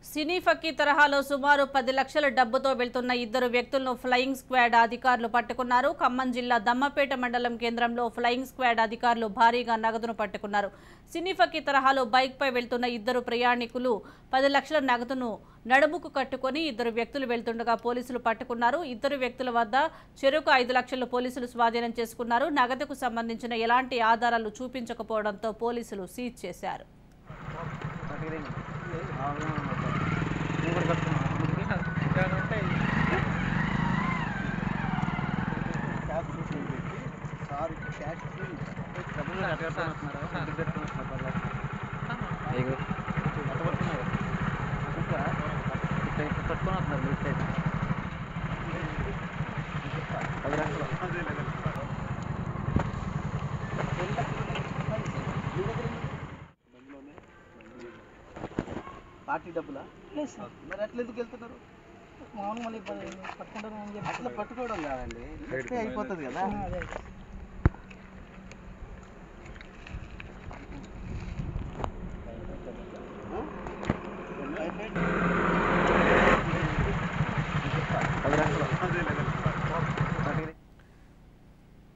సినీ ఫక్కీ తరహాలో సుమారు 10 లక్షల డబ్బుతో వెళ్తున్న ఇద్దరు వ్యక్తులను ఫ్లయింగ్ స్క్వాడ్ అధికారులు పట్టుకున్నారు. ఖమ్మం జిల్లా దమ్మపేట మండలం కేంద్రంలో ఫ్లయింగ్ స్క్వాడ్ అధికారులు భారీగా నగదును పట్టుకున్నారు. సినీ ఫక్కీ తరహాలో బైక్పై వెళ్తున్న ఇద్దరు ప్రయాణికులు 10 లక్షల నగదును నడుముకు కట్టుకుని ఇద్దరు వ్యక్తులు వెళ్తుండగా పోలీసులు పట్టుకున్నారు. ఇద్దరు వ్యక్తుల వద్ద చెరకు 5 లక్షలు పోలీసులు స్వాధీనం చేసుకున్నారు. నగదుకు సంబంధించిన ఎలాంటి ఆధారాలు చూపించకపోవడంతో పోలీసులు సీజ్ చేశారు. పార్టీ డబ్బులా లేదు సార్. మరి అట్లా ఎందుకు వెళ్తున్నారు? మామూలు మళ్ళీ పట్టుకుంటారు అని చెప్పి అట్లా పట్టుకోవడం కాదండి, అయిపోతుంది కదా.